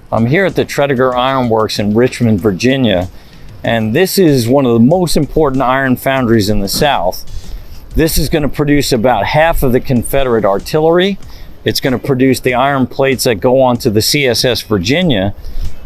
I'm here at the Tredegar Iron Works in Richmond, Virginia, and this is one of the most important iron foundries in the South. This is going to produce about half of the Confederate artillery. It's going to produce the iron plates that go onto the CSS Virginia,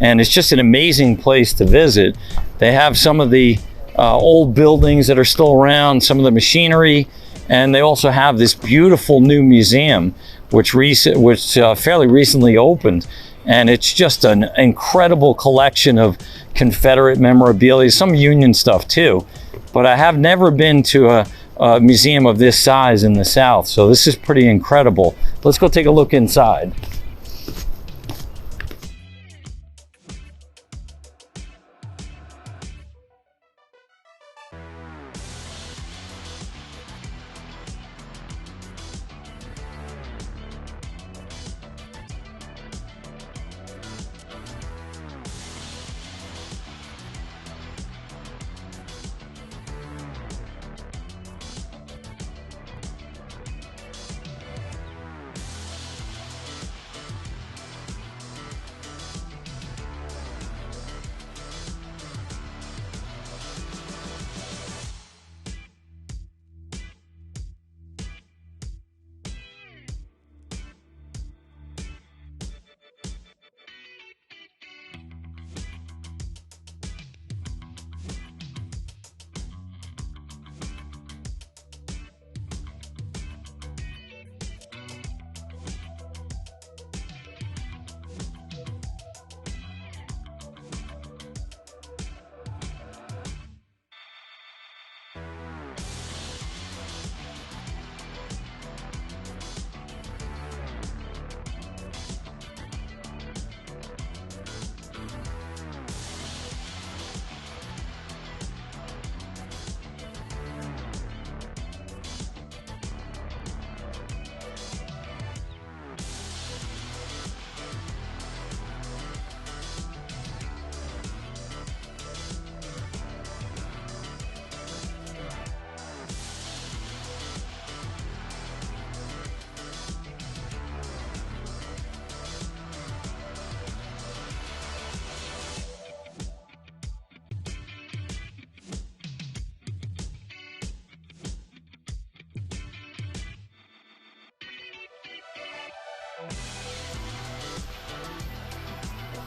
and it's just an amazing place to visit. They have some of the old buildings that are still around, some of the machinery, and they also have this beautiful new museum which fairly recently opened. And it's just an incredible collection of Confederate memorabilia, some Union stuff too. But I have never been to a museum of this size in the South, so this is pretty incredible. Let's go take a look inside.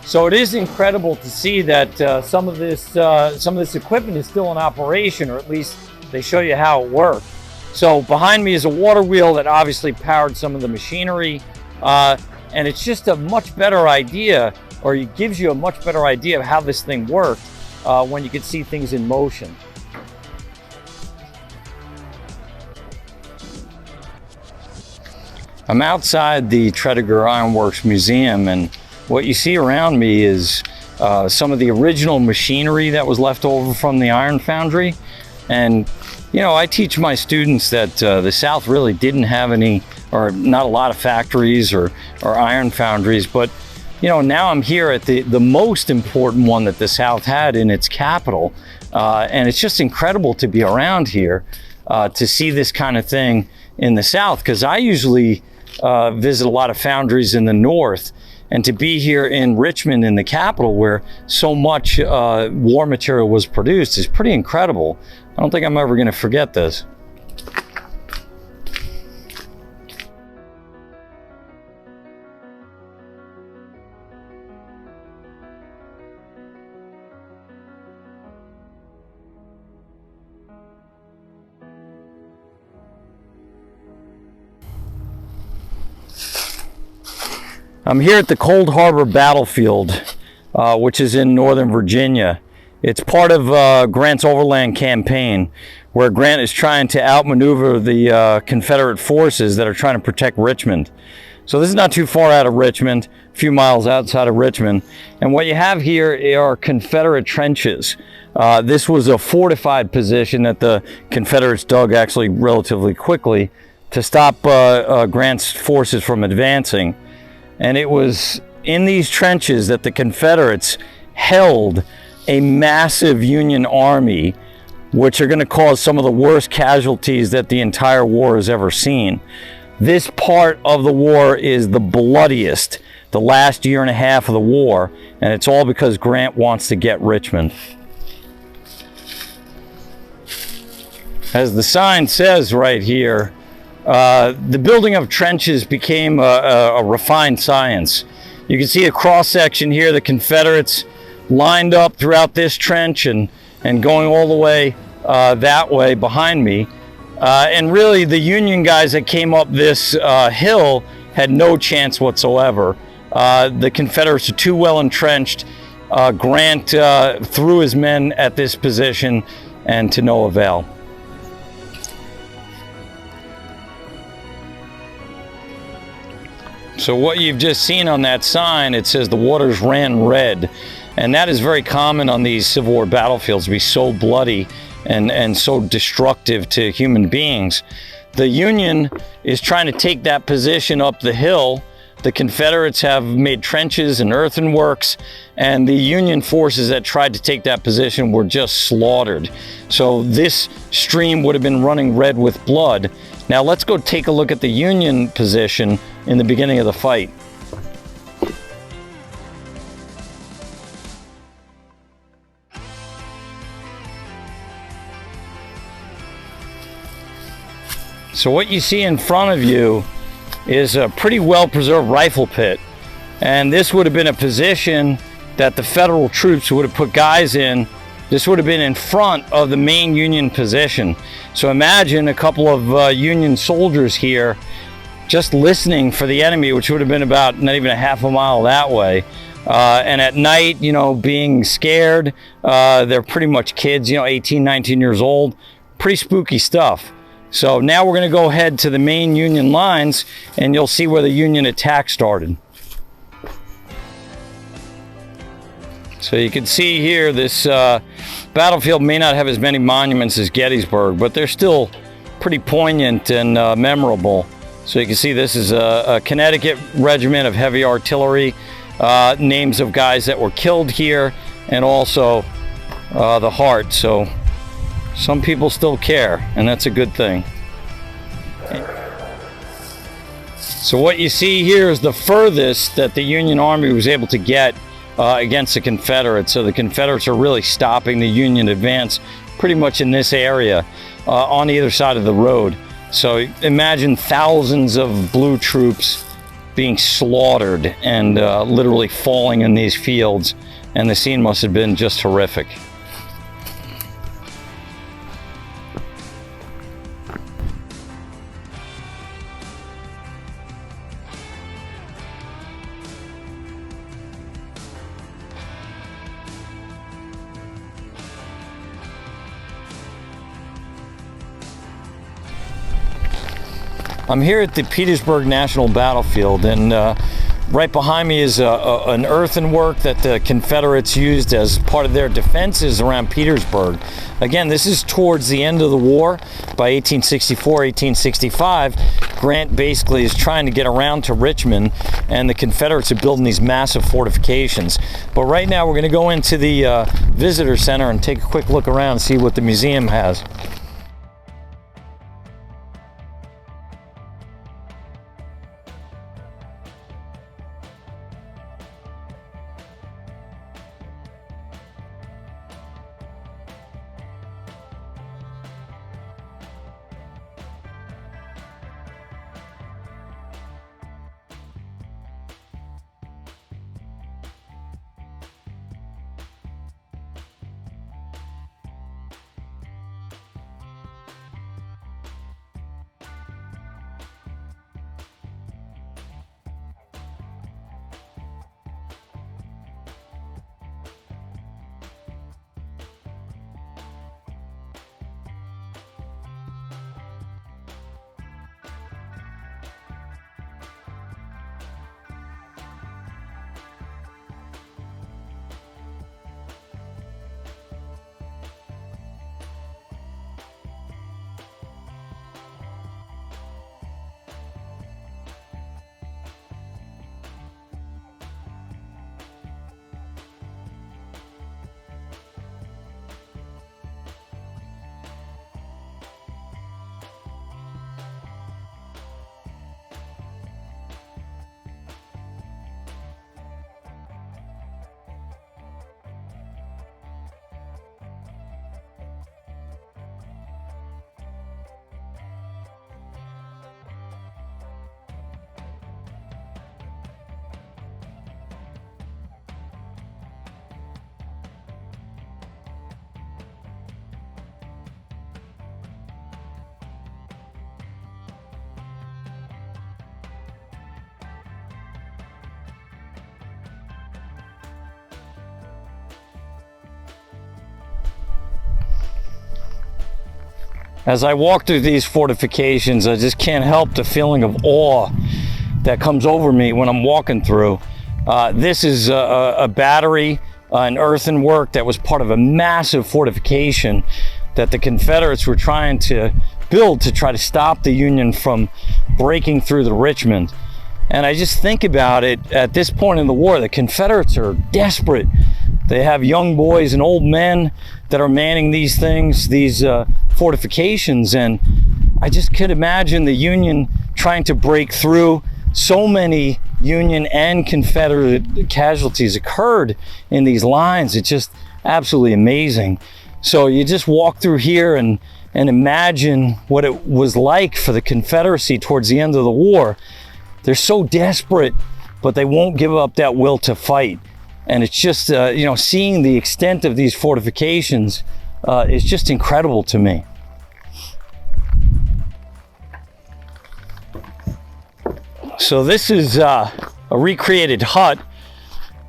So it is incredible to see that some of this equipment is still in operation, or at least they show you how it worked. So behind me is a water wheel that obviously powered some of the machinery, and it's just a much better idea, or it gives you a much better idea of how this thing worked when you can see things in motion. I'm outside the Tredegar Iron Works Museum, and what you see around me is some of the original machinery that was left over from the iron foundry. And you know, I teach my students that the South really didn't have any, or not a lot of factories or iron foundries, but you know, now I'm here at the most important one that the South had in its capital, and it's just incredible to be around here to see this kind of thing in the South, because I usually visit a lot of foundries in the North, and to be here in Richmond, in the capital, where so much war material was produced, is pretty incredible. I don't think I'm ever going to forget this. I'm here at the Cold Harbor Battlefield, which is in Northern Virginia. It's part of Grant's overland campaign, where Grant is trying to outmaneuver the Confederate forces that are trying to protect Richmond. So this is not too far out of Richmond, a few miles outside of Richmond. And what you have here are Confederate trenches. This was a fortified position that the Confederates dug actually relatively quickly to stop Grant's forces from advancing. And it was in these trenches that the Confederates held a massive Union army, which are going to cause some of the worst casualties that the entire war has ever seen. This part of the war is the bloodiest the last year and a half of the war, and it's all because Grant wants to get Richmond. As the sign says right here, the building of trenches became a refined science. You can see a cross-section here, the Confederates lined up throughout this trench and going all the way that way behind me. And really, the Union guys that came up this hill had no chance whatsoever. The Confederates are too well entrenched. Grant threw his men at this position, and to no avail. So what you've just seen on that sign, it says the waters ran red. And that is very common on these Civil War battlefields, to be so bloody and so destructive to human beings. The Union is trying to take that position up the hill. The Confederates have made trenches and earthworks, and the Union forces that tried to take that position were just slaughtered. So this stream would have been running red with blood. Now let's go take a look at the Union position in the beginning of the fight. So what you see in front of you is a pretty well-preserved rifle pit. And this would have been a position that the Federal troops would have put guys in. This would have been in front of the main Union position. So imagine a couple of Union soldiers here just listening for the enemy, which would have been about not even a half a mile that way. And at night, you know, being scared. They're pretty much kids, you know, 18, 19 years old. Pretty spooky stuff. So now we're going to go ahead to the main Union lines, and you'll see where the Union attack started. So you can see here, this battlefield may not have as many monuments as Gettysburg, but they're still pretty poignant and memorable. So you can see this is a Connecticut regiment of heavy artillery, names of guys that were killed here, and also the heart. So some people still care, and that's a good thing. So what you see here is the furthest that the Union Army was able to get against the Confederates. So the Confederates are really stopping the Union advance pretty much in this area on either side of the road. So imagine thousands of blue troops being slaughtered and literally falling in these fields, and the scene must have been just horrific. I'm here at the Petersburg National Battlefield, and right behind me is an earthwork that the Confederates used as part of their defenses around Petersburg. Again, this is towards the end of the war. By 1864, 1865, Grant basically is trying to get around to Richmond, and the Confederates are building these massive fortifications. But right now we're going to go into the visitor center and take a quick look around and see what the museum has. As I walk through these fortifications, I just can't help the feeling of awe that comes over me when I'm walking through. This is a battery, an earthenwork that was part of a massive fortification that the Confederates were trying to build to try to stop the Union from breaking through the Richmond. And I just think about it, at this point in the war, the Confederates are desperate. They have young boys and old men that are manning these things, these fortifications, and I just could imagine the Union trying to break through. So many Union and Confederate casualties occurred in these lines. It's just absolutely amazing. So you just walk through here and imagine what it was like for the Confederacy towards the end of the war. They're so desperate, but they won't give up that will to fight. And it's just, seeing the extent of these fortifications is just incredible to me. So this is a recreated hut,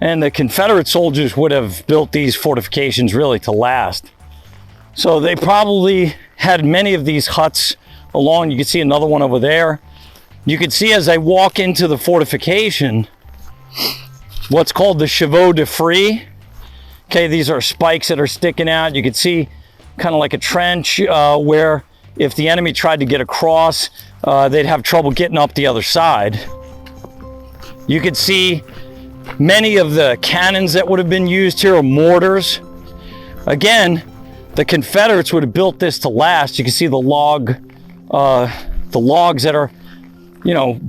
and the Confederate soldiers would have built these fortifications really to last. So they probably had many of these huts along. You can see another one over there. You can see as I walk into the fortification, what's called the chevaux de frise. Okay, these are spikes that are sticking out. You can see kind of like a trench where if the enemy tried to get across, they'd have trouble getting up the other side. You could see many of the cannons that would have been used here are mortars. Again, the Confederates would have built this to last. You can see the logs that are,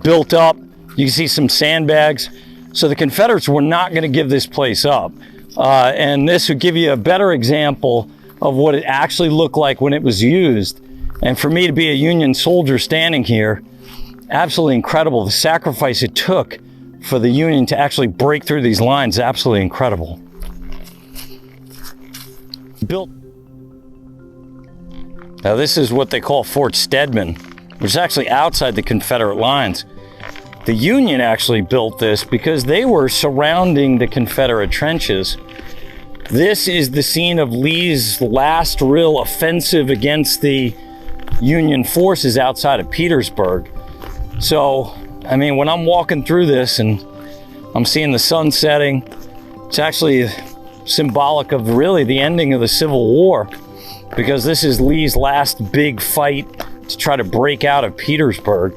built up. You can see some sandbags. So the Confederates were not going to give this place up. And this would give you a better example of what it actually looked like when it was used. And for me to be a Union soldier standing here, absolutely incredible. The sacrifice it took for the Union to actually break through these lines, absolutely incredible. Now this is what they call Fort Stedman, which is actually outside the Confederate lines. The Union actually built this because they were surrounding the Confederate trenches. This is the scene of Lee's last real offensive against the Union forces outside of Petersburg. So, I mean, when I'm walking through this and I'm seeing the sun setting, it's actually symbolic of really the ending of the Civil War, because this is Lee's last big fight to try to break out of Petersburg.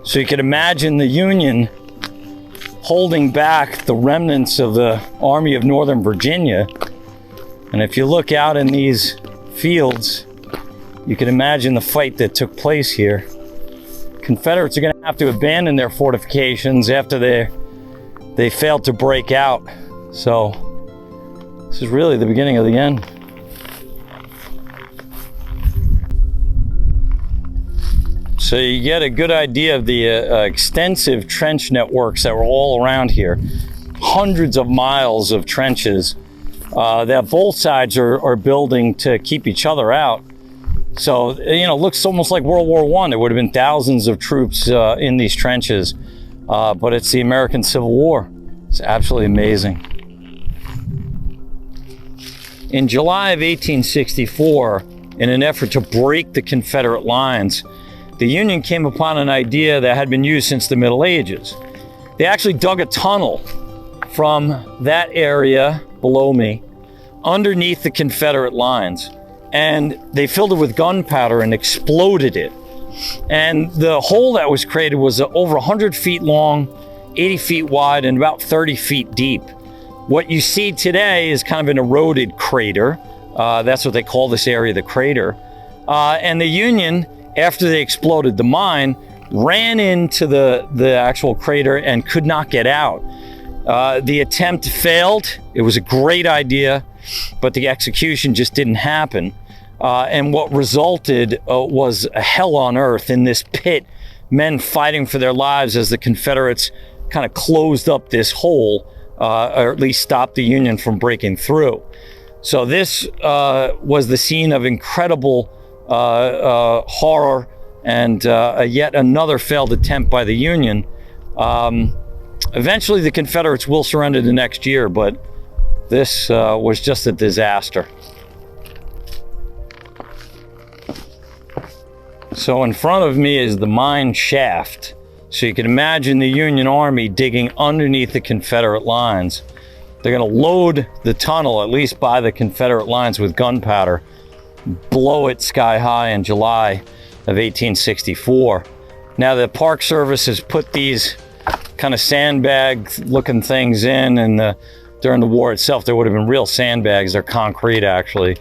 So you can imagine the Union holding back the remnants of the Army of Northern Virginia. And if you look out in these fields, you can imagine the fight that took place here. Confederates are going to have to abandon their fortifications after they failed to break out. So this is really the beginning of the end. So you get a good idea of the extensive trench networks that were all around here. Hundreds of miles of trenches that both sides are building to keep each other out. So, it looks almost like World War I. There would have been thousands of troops in these trenches, but it's the American Civil War. It's absolutely amazing. In July of 1864, in an effort to break the Confederate lines, the Union came upon an idea that had been used since the Middle Ages. They actually dug a tunnel from that area below me underneath the Confederate lines, and they filled it with gunpowder and exploded it. And the hole that was created was over 100 feet long, 80 feet wide, and about 30 feet deep. What you see today is kind of an eroded crater. That's what they call this area, the crater. And the Union, after they exploded the mine, ran into the actual crater and could not get out. The attempt failed. It was a great idea, but the execution just didn't happen. And what resulted was a hell on earth in this pit, men fighting for their lives as the Confederates kind of closed up this hole, or at least stopped the Union from breaking through. So this was the scene of incredible horror and yet another failed attempt by the Union. Eventually the Confederates will surrender the next year, but this was just a disaster. So in front of me is the mine shaft. So you can imagine the Union Army digging underneath the Confederate lines. They're going to load the tunnel, at least by the Confederate lines, with gunpowder, blow it sky high in July of 1864. Now the Park Service has put these kind of sandbag looking things in, and during the war itself there would have been real sandbags. They're concrete actually,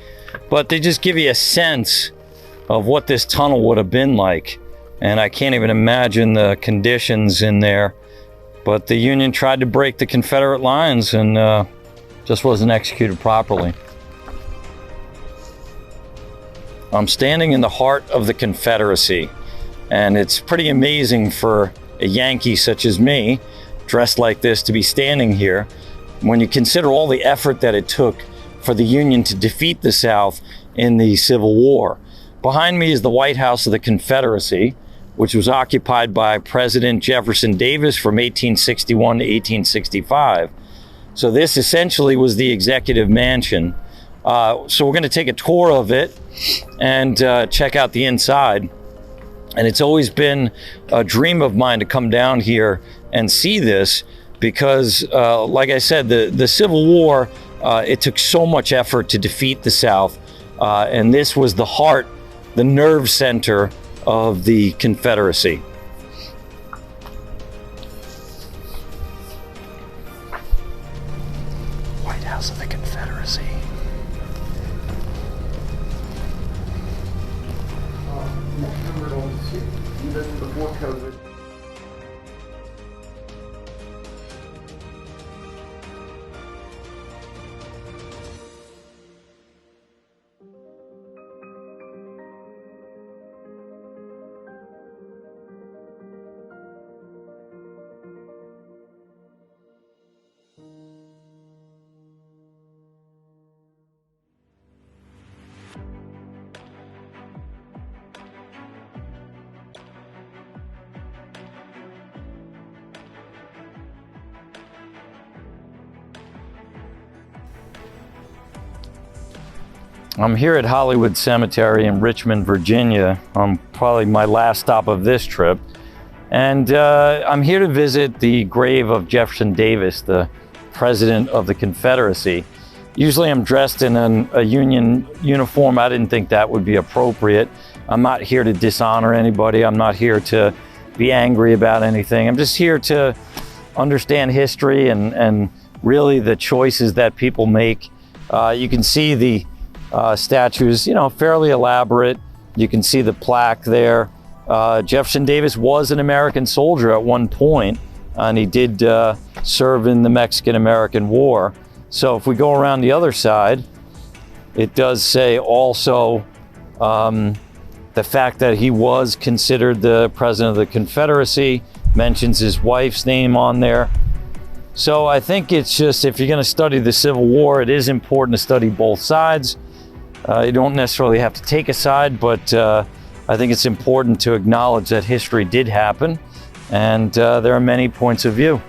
but they just give you a sense of what this tunnel would have been like. And I can't even imagine the conditions in there. But the Union tried to break the Confederate lines and just wasn't executed properly. I'm standing in the heart of the Confederacy, and it's pretty amazing for a Yankee such as me, dressed like this, to be standing here when you consider all the effort that it took for the Union to defeat the South in the Civil War. Behind me is the White House of the Confederacy, which was occupied by President Jefferson Davis from 1861 to 1865. So this essentially was the executive mansion. So we're going to take a tour of it and check out the inside. And it's always been a dream of mine to come down here and see this because, like I said, the Civil War, it took so much effort to defeat the South. And this was the heart, the nerve center of the Confederacy. White House of the Confederacy. Even before COVID. I'm here at Hollywood Cemetery in Richmond, Virginia. Probably my last stop of this trip. And I'm here to visit the grave of Jefferson Davis, the president of the Confederacy. Usually I'm dressed in a Union uniform. I didn't think that would be appropriate. I'm not here to dishonor anybody. I'm not here to be angry about anything. I'm just here to understand history and really the choices that people make. You can see the statues, fairly elaborate. You can see the plaque there. Jefferson Davis was an American soldier at one point, and he did serve in the Mexican-American War. So if we go around the other side, it does say also the fact that he was considered the president of the Confederacy, mentions his wife's name on there. So I think it's just, if you're going to study the Civil War, it is important to study both sides. You don't necessarily have to take a side, but I think it's important to acknowledge that history did happen, and there are many points of view.